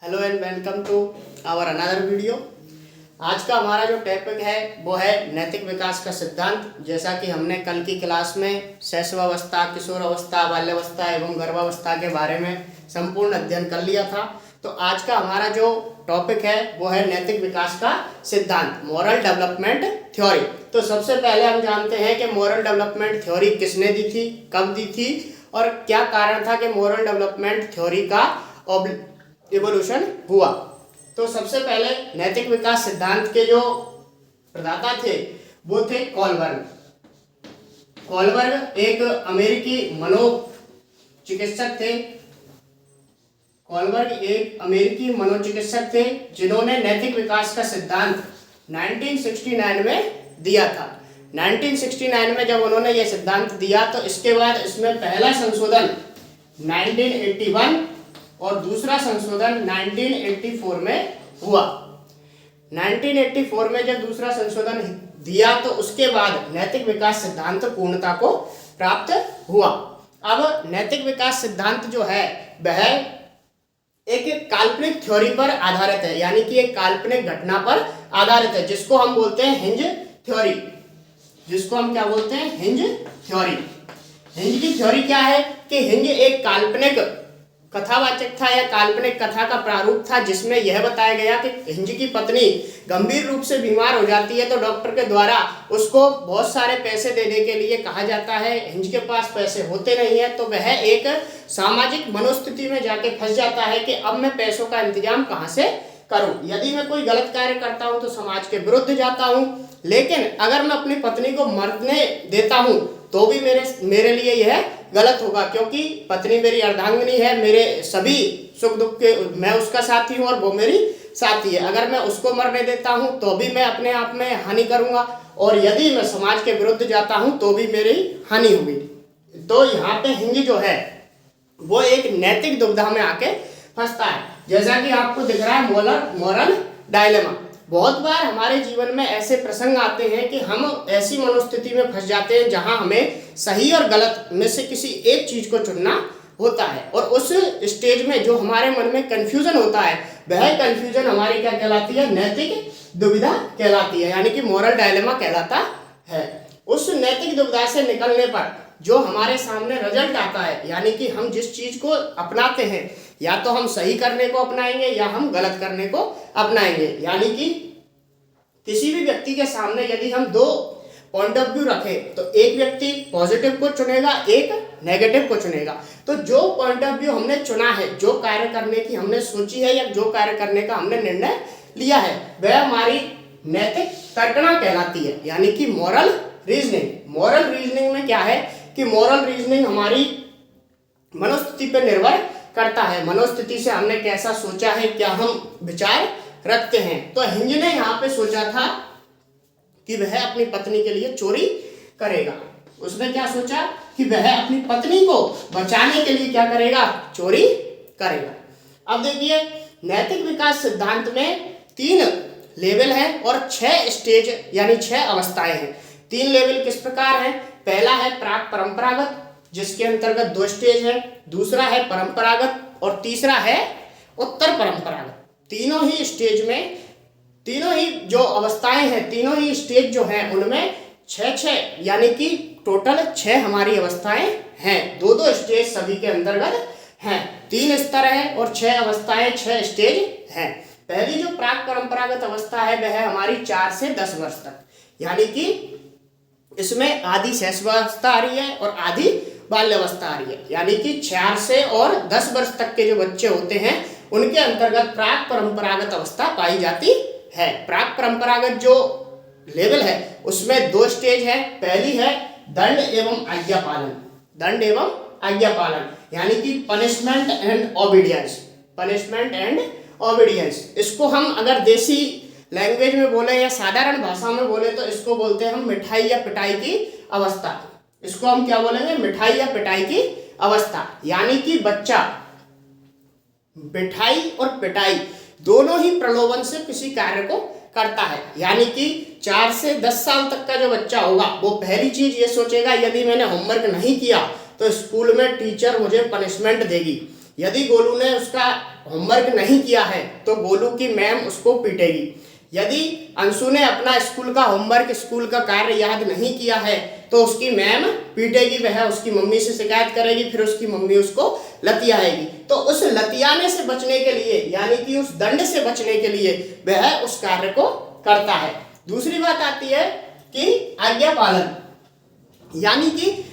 Hello and welcome to our another video. आज का हमारा जो टॉपिक है वो है नैतिक विकास का सिद्धांत। जैसा कि हमने कल की क्लास में शैशवावस्था, किशोरावस्था, बाल्यावस्था एवं गर्भावस्था के बारे में संपूर्ण अध्ययन कर लिया था, तो आज का हमारा जो टॉपिक है वो है नैतिक विकास का सिद्धांत, मॉरल डेवलपमेंट थ्योरी। तो सबसे पहले हम जानते हैं कि मॉरल डेवलपमेंट थ्योरी किसने दी थी, कब दी थी और क्या कारण था कि मॉरल डेवलपमेंट थ्योरी का इवोल्यूशन हुआ। तो सबसे पहले नैतिक विकास सिद्धांत के जो प्रदाता थे वो थे कोलबर्ग। कोलबर्ग एक अमेरिकी मनोचिकित्सक थे। कोलबर्ग एक अमेरिकी मनोचिकित्सक थे जिन्होंने नैतिक विकास का सिद्धांत 1969 में दिया था। 1969 में जब उन्होंने ये सिद्धांत दिया तो इसके बाद इसमें पहला संशोधन 1981 और दूसरा संशोधन 1984 में हुआ। 1984 में जब दूसरा संशोधन दिया तो उसके बाद नैतिक विकास सिद्धांत पूर्णता को प्राप्त हुआ। अब नैतिक विकास सिद्धांत जो है वह एक काल्पनिक थ्योरी पर आधारित है, यानी कि एक काल्पनिक घटना पर आधारित है, जिसको हम बोलते हैं हिंज थ्योरी। जिसको हम क्या बोलते हैं? Hinge theory. हिंज की थ्योरी क्या है कि हिंज एक काल्पनिक कथावाचक था या काल्पनिक कथा का प्रारूप था, जिसमें यह बताया गया कि हिंज की पत्नी गंभीर रूप से बीमार हो जाती है तो डॉक्टर के द्वारा उसको बहुत सारे पैसे देने के लिए कहा जाता है। हिंज के पास पैसे होते नहीं है तो वह एक सामाजिक मनोस्थिति में जाके फंस जाता है कि अब मैं पैसों का इंतजाम कहाँ से करूं। यदि मैं कोई गलत कार्य करता हूं तो समाज के विरुद्ध जाता हूं, लेकिन अगर मैं अपनी पत्नी को मरने देता हूं तो भी मेरे लिए यह गलत होगा, क्योंकि पत्नी मेरी अर्धांगिनी है, मेरे सभी सुख दुख के मैं उसका साथी हूँ और वो मेरी साथी है। अगर मैं उसको मरने देता हूँ तो भी मैं अपने आप में हानि करूँगा, और यदि मैं समाज के विरुद्ध जाता हूँ तो भी मेरी हानि होगी। तो यहाँ पे हिंज जो है वो एक नैतिक दुविधा में आके फंसता है। जैसा कि आपको दिख रहा है मॉरल डायलेमा। बहुत बार हमारे जीवन में ऐसे प्रसंग आते हैं कि हम ऐसी मनोस्थिति में फंस जाते हैं जहां हमें सही और गलत में से किसी एक चीज को चुनना होता है, और उस स्टेज में जो हमारे मन में कंफ्यूजन होता है वह कंफ्यूजन हमारी क्या कहलाती है? नैतिक दुविधा कहलाती है, यानी कि मॉरल डायलेमा कहलाता है। उस नैतिक दुविधा से निकलने पर जो हमारे सामने रिजल्ट आता है, यानी कि हम जिस चीज को अपनाते हैं या तो हम सही करने को अपनाएंगे या हम गलत करने को अपनाएंगे। यानी कि किसी भी व्यक्ति के सामने यदि हम दो पॉइंट ऑफ व्यू रखें तो एक व्यक्ति पॉजिटिव को चुनेगा, एक नेगेटिव को चुनेगा। तो जो पॉइंट ऑफ व्यू हमने चुना है, जो कार्य करने की हमने सोची है या जो कार्य करने का हमने निर्णय लिया है, वह हमारी नैतिक तर्कना कहलाती है, यानी कि मॉरल रीजनिंग। मॉरल रीजनिंग में क्या है कि मॉरल रीजनिंग हमारी मनोस्थिति पर निर्भर करता है। मनोस्थिति से हमने कैसा सोचा है, क्या हम विचार रखते हैं। तो हिंज ने यहाँ पे सोचा था कि वह अपनी पत्नी के लिए चोरी करेगा। उसने क्या सोचा कि वह अपनी पत्नी को बचाने के लिए क्या करेगा? चोरी करेगा। अब देखिए, नैतिक विकास सिद्धांत में 3 लेवल है और 6 स्टेज यानी 6 अवस्थाएं हैं। 3 लेवल किस प्रकार है? पहला है प्राक परंपरागत, जिसके अंतर्गत 2 स्टेज है। दूसरा है परंपरागत और तीसरा है उत्तर परंपरागत। तीनों ही स्टेज में, तीनों ही जो अवस्थाएं हैं, तीनों ही स्टेज जो हैं उनमें 6 यानी कि टोटल 6 हमारी अवस्थाएं हैं। 2 स्टेज सभी के अंतर्गत हैं। 3 स्तर है और 6 अवस्थाएं, 6 स्टेज हैं। पहली जो प्राक परंपरागत अवस्था है वह है हमारी 4 से 10 वर्ष तक, यानी कि इसमें आधी शैशवावस्था आ रही है और आधी बाल्यावस्था आ रही है। यानी कि 4 से और 10 वर्ष तक के जो बच्चे होते हैं उनके अंतर्गत प्राक परंपरागत अवस्था पाई जाती है। प्राक परंपरागत जो लेवल है उसमें 2 स्टेज है। पहली है दंड एवं आज्ञा पालन। दंड एवं आज्ञा पालन यानी कि punishment and obedience. Punishment and obedience, इसको हम अगर देसी लैंग्वेज में बोले या साधारण भाषा में बोले तो इसको बोलते हैं हम मिठाई या पिटाई की अवस्था। इसको हम क्या बोलेंगे? मिठाई या पिटाई की अवस्था। यानी कि बच्चा मिठाई और पिटाई दोनों ही प्रलोभन से किसी कार्य को करता है। यानी कि 4 से 10 साल तक का जो बच्चा होगा वो पहली चीज ये सोचेगा, यदि मैंने होमवर्क नहीं किया तो स्कूल में टीचर मुझे पनिशमेंट देगी। यदि गोलू ने उसका होमवर्क नहीं किया है तो गोलू की मैम उसको पीटेगी। यदि अंशु ने अपना स्कूल का होमवर्क, स्कूल का कार्य याद नहीं किया है तो उसकी मैम पीटेगी, वह उसकी मम्मी से शिकायत करेगी, फिर उसकी मम्मी उसको लतियाएगी। तो उस लतियाने से बचने के लिए, यानी कि उस दंड से बचने के लिए वह उस कार्य को करता है। दूसरी बात आती है कि आज्ञा पालन, यानी कि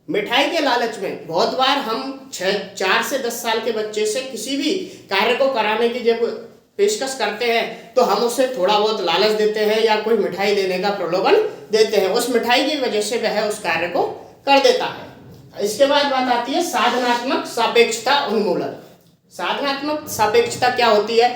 मिठाई के लालच में बहुत बार हम 4 से 10 साल के बच्चे से किसी भी कार्य को कराने की जब पेशकश करते हैं तो हम उसे थोड़ा बहुत लालच देते हैं या कोई मिठाई देने का प्रलोभन देते हैं। उस मिठाई की वजह से वह उस कार्य को कर देता है। इसके बाद बात आती है साधनात्मक सापेक्षता उन्मूलन। साधनात्मक सापेक्षता क्या होती है?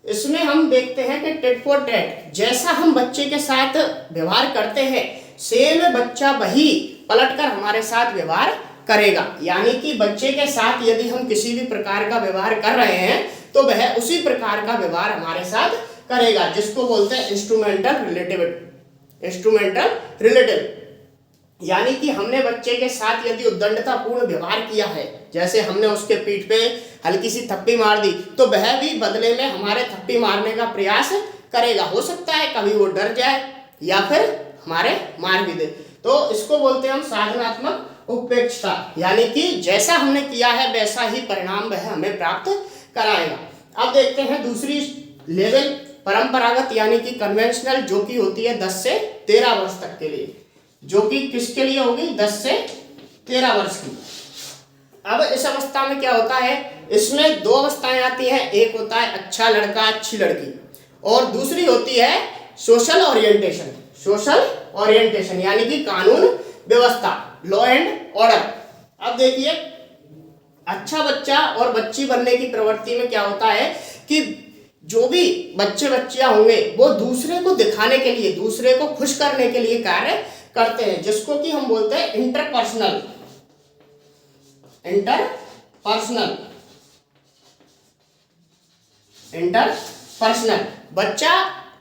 इसमें हम देखते हैं कि टेट फॉर टैट, जैसा हम बच्चे के साथ व्यवहार करते हैं सेम बच्चा वही पलटकर हमारे साथ व्यवहार करेगा। यानी कि बच्चे के साथ यदि हम किसी भी प्रकार का व्यवहार कर रहे हैं तो वह उसी प्रकार का व्यवहार हमारे साथ करेगा, जिसको बोलते हैं इंस्ट्रूमेंटल रिलेटिव। यानी कि हमने बच्चे के साथ यदि उद्दंडतापूर्ण व्यवहार किया है, जैसे हमने उसके पीठ पे हल्की सी थप्पी मार दी, तो वह भी बदले में हमारे थप्पी मारने का प्रयास करेगा। हो सकता है कभी वो डर जाए या फिर हमारे मार भी दे। तो इसको बोलते हैं हम साधनात्मक उपेक्षता, यानी कि जैसा हमने किया है वैसा ही परिणाम वह हमें प्राप्त कराएगा। अब देखते हैं दूसरी लेवल परंपरागत, यानी कि कन्वेंशनल, जो कि होती है 10 से 13 वर्ष तक के लिए, जो कि किसके लिए होगी? 10 से 13 वर्ष की। अब इस अवस्था में क्या होता है? इसमें 2 अवस्थाएं आती हैं, एक होता है अच्छा लड़का अच्छी लड़की, और दूसरी होती है सोशल ओरिएंटेशन। सोशल ओरिएंटेशन यानी कि कानून व्यवस्था, लॉ एंड ऑर्डर। अब देखिए, अच्छा बच्चा और बच्ची बनने की प्रवृत्ति में क्या होता है कि जो भी बच्चे बच्चियां होंगे वो दूसरे को दिखाने के लिए, दूसरे को खुश करने के लिए कार्य करते हैं, जिसको कि हम बोलते हैं इंटरपर्सनल। बच्चा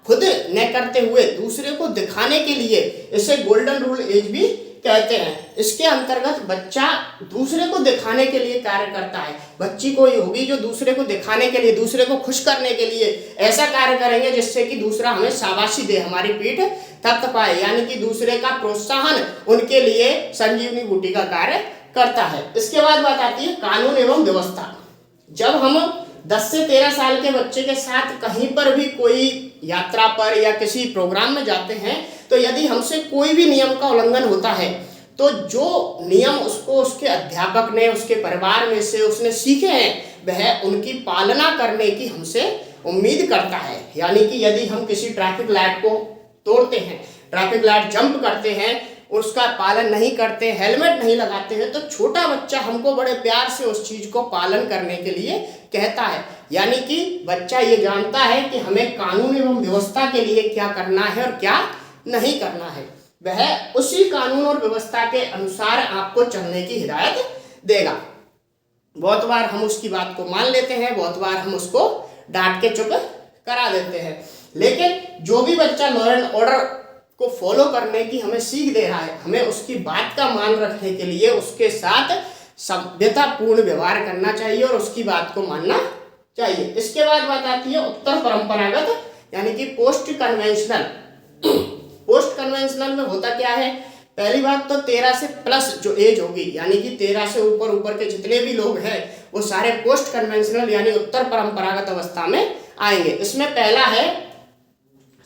खुद न करते हुए दूसरे को दिखाने के लिए, इसे गोल्डन रूल एज भी कहते हैं। इसके अंतर्गत बच्चा दूसरे को दिखाने के लिए कार्य करता है। बच्ची कोई होगी जो दूसरे को दिखाने के लिए, दूसरे को खुश करने के लिए ऐसा कार्य करेंगे जिससे कि दूसरा हमें शाबाशी दे, हमारी पीठ थपथपाए, यानी कि दूसरे का प्रोत्साहन उनके लिए संजीवनी बूटी का कार्य करता है। इसके बाद बात आती है कानून एवं व्यवस्था। जब हम 10 से 13 साल के बच्चे के साथ कहीं पर भी कोई यात्रा पर या किसी प्रोग्राम में जाते हैं तो यदि हमसे कोई भी नियम का उल्लंघन होता है तो जो नियम उसको उसके अध्यापक ने, उसके परिवार में से उसने सीखे हैं, वह उनकी पालना करने की हमसे उम्मीद करता है। यानी कि यदि हम किसी ट्रैफिक लाइट को तोड़ते हैं, ट्रैफिक लाइट जंप करते हैं, उसका पालन नहीं करते, हेलमेट नहीं लगाते हैं, तो छोटा बच्चा हमको बड़े प्यार से उस चीज को पालन करने के लिए कहता है। यानी कि बच्चा ये जानता है कि हमें कानून एवं व्यवस्था के लिए क्या करना है और क्या नहीं करना है। वह उसी कानून और व्यवस्था के अनुसार आपको चलने की हिदायत देगा। बहुत बार हम उसकी बात को मान लेते हैं, बहुत बार हम उसको डांट के चुप करा देते हैं, लेकिन जो भी बच्चा लॉ एंड ऑर्डर को फॉलो करने की हमें सीख दे रहा है, हमें उसकी बात का मान रखने के लिए उसके साथ सभ्यतापूर्ण व्यवहार करना चाहिए और उसकी बात को मानना चाहिए। इसके बाद बात आती है उत्तर परंपरागत, यानी कि पोस्ट कन्वेंशनल। पोस्ट कन्वेंशनल में होता क्या है? पहली बात तो 13 से प्लस जो एज होगी, यानी कि 13 से ऊपर के जितने भी लोग हैं वो सारे पोस्ट कन्वेंशनल यानी उत्तर परंपरागत अवस्था में आएंगे। इसमें पहला है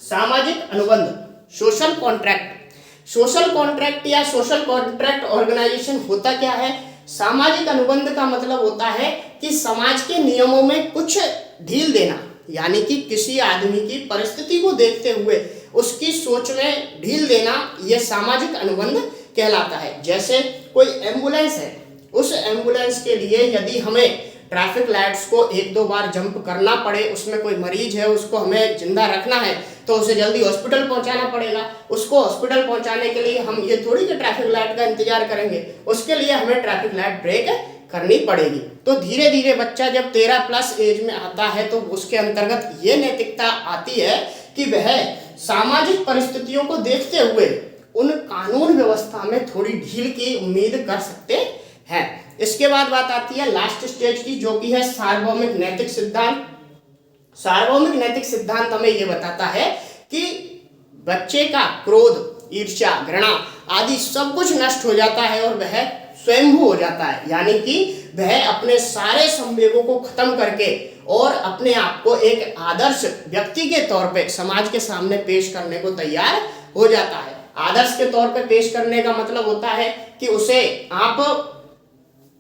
सामाजिक अनुबंध, सोशल कॉन्ट्रैक्ट। सोशल कॉन्ट्रैक्ट या सोशल कॉन्ट्रैक्ट ऑर्गेनाइजेशन होता क्या है? सामाजिक अनुबंध का मतलब होता है कि समाज के नियमों में कुछ ढील देना, यानी कि किसी आदमी की परिस्थिति को देखते हुए उसकी सोच में ढील देना, यह सामाजिक अनुबंध कहलाता है। जैसे कोई एम्बुलेंस है, उस एम्बुलेंस के लिए यदि हमें ट्रैफिक लाइट्स को 1-2 बार जंप करना पड़े, उसमें कोई मरीज है उसको हमें जिंदा रखना है तो उसे जल्दी हॉस्पिटल पहुंचाना पड़ेगा। उसको हॉस्पिटल पहुंचाने के लिए हम ये थोड़ी कि ट्रैफिक लाइट का इंतजार करेंगे, उसके लिए हमें ट्रैफिक लाइट ब्रेक करनी पड़ेगी। तो धीरे धीरे बच्चा जब 13 प्लस एज में आता है तो उसके अंतर्गत ये नैतिकता आती है कि वह सामाजिक परिस्थितियों को देखते हुए उन कानून व्यवस्था में थोड़ी ढील की उम्मीद कर सकते हैं। इसके बाद बात आती है लास्ट स्टेज की, जो कि है सार्वभौमिक नैतिक सिद्धांत। सार्वभौमिक नैतिक सिद्धांत हमें यह बताता है कि बच्चे का क्रोध, ईर्ष्या, घृणा आदि सब कुछ नष्ट हो जाता है और वह स्वयंभू हो जाता है, यानी कि वह अपने सारे संवेगों को खत्म करके और अपने आप को एक आदर्श व्यक्ति के तौर पे समाज के सामने पेश करने को तैयार हो जाता है। आदर्श के तौर पे पेश करने का मतलब होता है कि उसे आप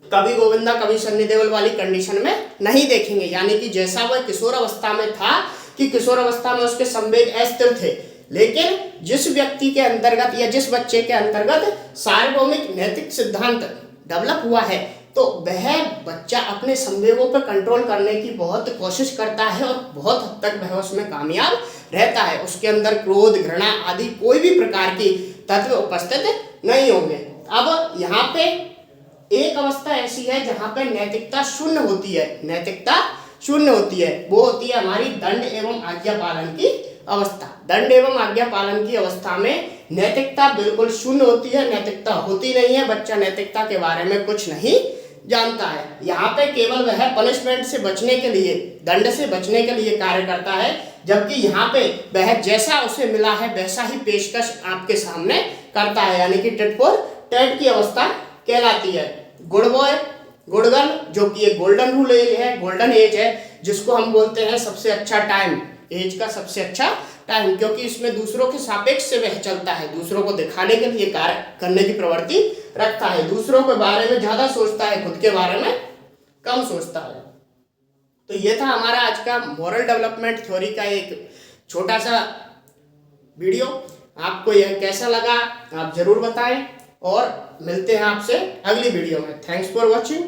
कभी गोविंदा कभी सन्नी देओल वाली कंडीशन में नहीं देखेंगे, यानी कि जैसा वह किशोर अवस्था में था कि किशोर अवस्था में उसके संवेग अस्थिर थे, लेकिन जिस व्यक्ति के अंतर्गत या जिस बच्चे के अंतर्गत सार्वभौमिक नैतिक सिद्धांत डेवलप हुआ है तो वह बच्चा अपने संवेगों पर कंट्रोल करने की बहुत कोशिश करता है और बहुत हद तक वह उसमें कामयाब रहता है। उसके अंदर क्रोध, घृणा आदि कोई भी प्रकार की तत्व उपस्थित नहीं होंगे। अब यहाँ पे एक अवस्था ऐसी है जहां पे नैतिकता शून्य होती है। नैतिकता शून्य होती है, वो होती है हमारी दंड एवं आज्ञा पालन की अवस्था। दंड एवं आज्ञा पालन की अवस्था में नैतिकता बिल्कुल शून्य होती है, नैतिकता होती नहीं है, बच्चा नैतिकता के बारे में कुछ नहीं जानता है। यहाँ पे केवल वह पनिशमेंट से बचने के लिए, दंड से बचने के लिए कार्य करता है, जबकि यहाँ पे वह जैसा उसे मिला है वैसा ही पेशकश आपके सामने करता है, यानी कि टिट फॉर टैट की अवस्था कहलाती है। गुड बॉय, गुड गर्ल, जो कि एक गोल्डन रूल एज है, गोल्डन एज है, जिसको हम बोलते हैं सबसे अच्छा टाइम, एज का सबसे अच्छा टाइम, क्योंकि इसमें दूसरों के सापेक्ष से वह चलता है, दूसरों को दिखाने के लिए कार्य करने की प्रवृत्ति रखता है, दूसरों के बारे में ज्यादा सोचता है, खुद के बारे में कम सोचता है। तो ये था हमारा आज का मॉरल डेवलपमेंट थ्योरी का एक छोटा सा वीडियो। आपको यह कैसा लगा आप जरूर बताएं और मिलते हैं आपसे अगली वीडियो में। Thanks for watching.